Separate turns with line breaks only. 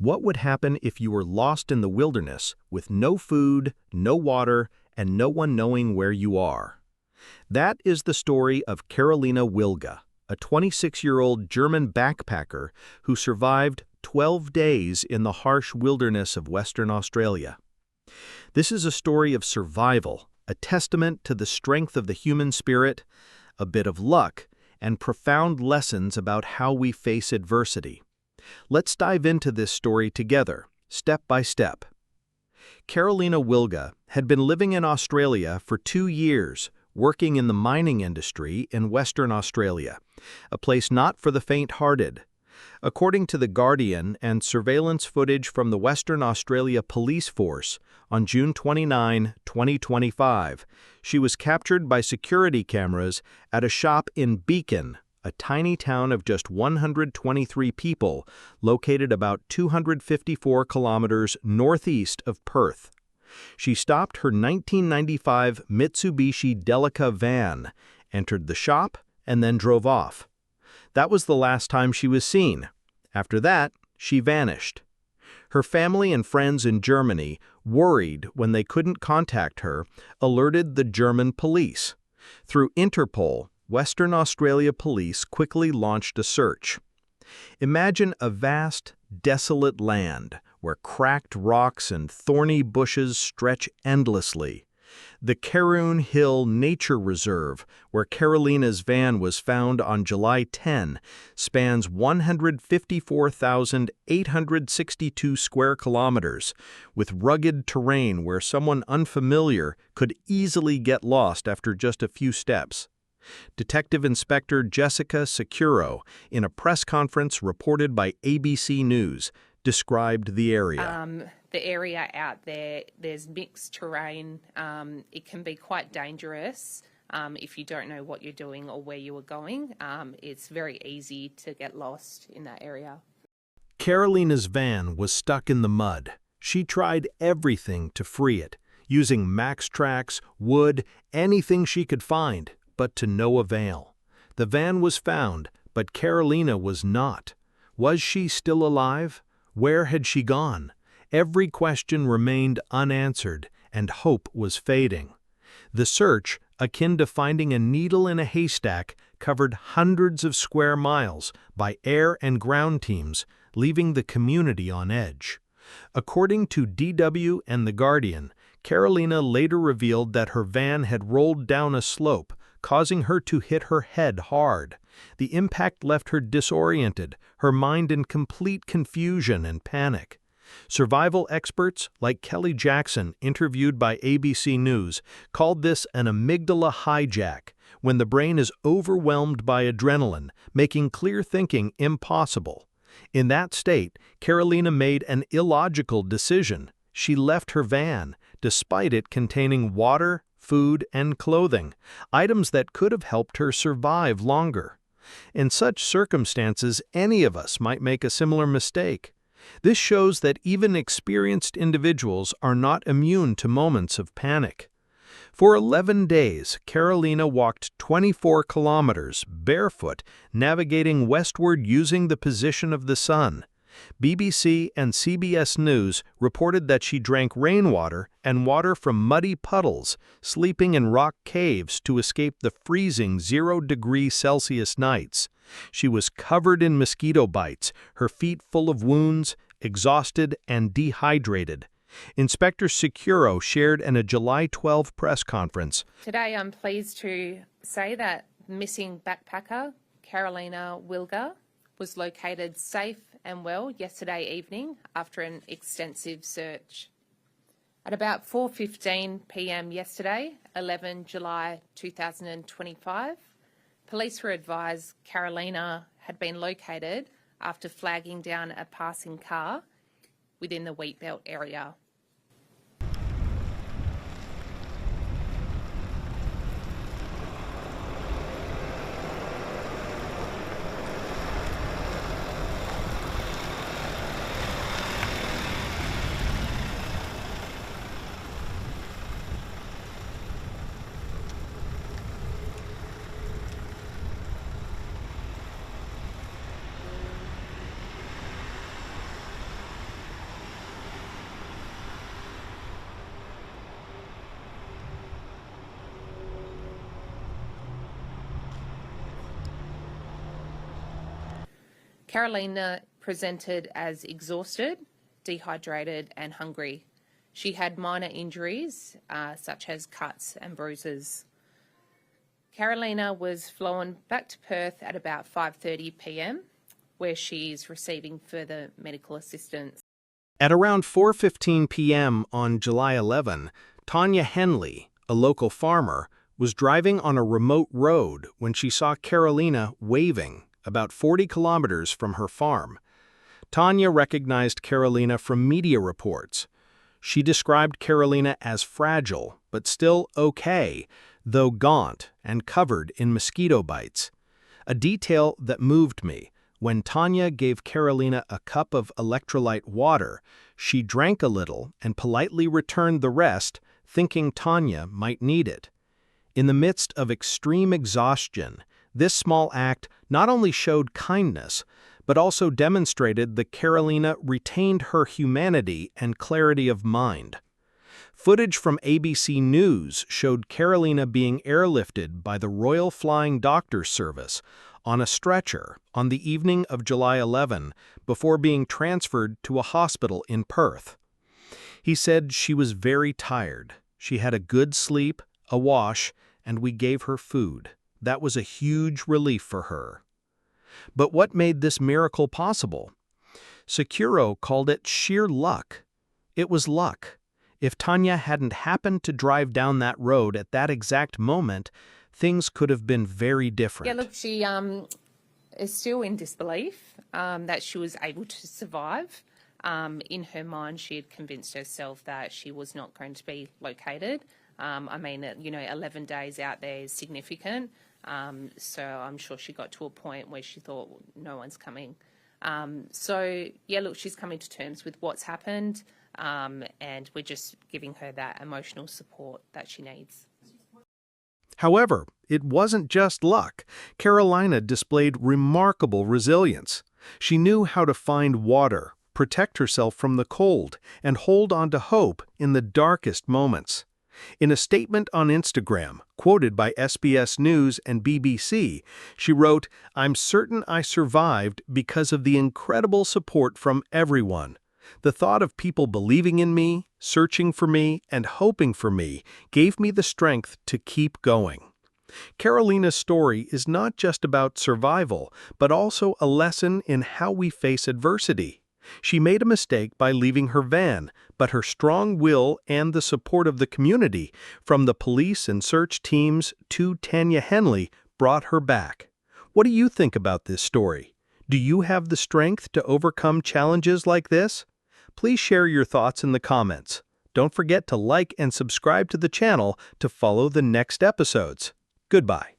What would happen if you were lost in the wilderness with no food, no water, and no one knowing where you are? That is the story of Carolina Wilga, a 26-year-old German backpacker who survived 12 days in the harsh wilderness of Western Australia. This is a story of survival, a testament to the strength of the human spirit, a bit of luck, and profound lessons about how we face adversity. Let's dive into this story together, step by step. Carolina Wilga had been living in Australia for 2 years, working in the mining industry in Western Australia, a place not for the faint-hearted. According to The Guardian and surveillance footage from the Western Australia Police Force, on June 29, 2025, she was captured by security cameras at a shop in Beacon, a tiny town of just 123 people located about 254 kilometers northeast of Perth. She stopped her 1995 Mitsubishi Delica van, entered the shop, and then drove off. That was the last time she was seen. After that, she vanished. Her family and friends in Germany, worried when they couldn't contact her, alerted the German police. Through Interpol, Western Australia police quickly launched a search. Imagine a vast, desolate land where cracked rocks and thorny bushes stretch endlessly. The Carrowing Hill Nature Reserve, where Carolina's van was found on July 10, spans 154,862 square kilometers, with rugged terrain where someone unfamiliar could easily get lost after just a few steps. Detective Inspector Jessica Securo, in a press conference reported by ABC News, described the area.
The area out there, there's mixed terrain. It can be quite dangerous if you don't know what you're doing or where you are going. It's very easy to get lost in that area.
Carolina's van was stuck in the mud. She tried everything to free it, using MaxTrax, wood, anything she could find, but to no avail. The van was found, but Carolina was not. Was she still alive? Where had she gone? Every question remained unanswered, and hope was fading. The search, akin to finding a needle in a haystack, covered hundreds of square miles by air and ground teams, leaving the community on edge. According to DW and The Guardian, Carolina later revealed that her van had rolled down a slope, causing her to hit her head hard. The impact left her disoriented, her mind in complete confusion and panic. Survival experts like Kelly Jackson, interviewed by ABC News, called this an amygdala hijack, when the brain is overwhelmed by adrenaline, making clear thinking impossible. In that state, Carolina made an illogical decision. She left her van, despite it containing water, food, and clothing, items that could have helped her survive longer. In such circumstances, any of us might make a similar mistake. This shows that even experienced individuals are not immune to moments of panic. For 11 days, Carolina walked 24 kilometers barefoot, navigating westward using the position of the sun. BBC and CBS News reported that she drank rainwater and water from muddy puddles, sleeping in rock caves to escape the freezing 0°C nights. She was covered in mosquito bites, her feet full of wounds, exhausted and dehydrated. Inspector Securo shared in a July 12 press conference.
Today I'm pleased to say that missing backpacker Carolina Wilga was located safe and well yesterday evening after an extensive search. At about 4:15 p.m. yesterday, 11 July 2025, police were advised Carolina had been located after flagging down a passing car within the Wheatbelt area. Carolina presented as exhausted, dehydrated and hungry. She had minor injuries, such as cuts and bruises. Carolina was flown back to Perth at about 5:30 p.m, where she's receiving further medical assistance.
At around 4:15 p.m. on July 11, Tanya Henley, a local farmer, was driving on a remote road when she saw Carolina waving about 40 kilometers from her farm. Tanya recognized Carolina from media reports. She described Carolina as fragile, but still okay, though gaunt and covered in mosquito bites. A detail that moved me: when Tanya gave Carolina a cup of electrolyte water, she drank a little and politely returned the rest, thinking Tanya might need it. In the midst of extreme exhaustion, this small act not only showed kindness, but also demonstrated that Carolina retained her humanity and clarity of mind. Footage from ABC News showed Carolina being airlifted by the Royal Flying Doctor Service on a stretcher on the evening of July 11 before being transferred to a hospital in Perth. He said she was very tired. She had a good sleep, a wash, and we gave her food. That was a huge relief for her. But what made this miracle possible? Securo called it sheer luck. It was luck. If Tanya hadn't happened to drive down that road at that exact moment, things could have been very different.
Yeah, look, she is still in disbelief that she was able to survive. In her mind, she had convinced herself that she was not going to be located. 11 days out there is significant. So I'm sure she got to a point where she thought, well, no one's coming. She's coming to terms with what's happened, and we're just giving her that emotional support that she needs.
However, it wasn't just luck. Carolina displayed remarkable resilience. She knew how to find water, protect herself from the cold, and hold on to hope in the darkest moments. In a statement on Instagram, quoted by SBS News and BBC, she wrote, "I'm certain I survived because of the incredible support from everyone. The thought of people believing in me, searching for me, and hoping for me gave me the strength to keep going." Carolina's story is not just about survival, but also a lesson in how we face adversity. She made a mistake by leaving her van, but her strong will and the support of the community, from the police and search teams to Tanya Henley, brought her back. What do you think about this story? Do you have the strength to overcome challenges like this? Please share your thoughts in the comments. Don't forget to like and subscribe to the channel to follow the next episodes. Goodbye.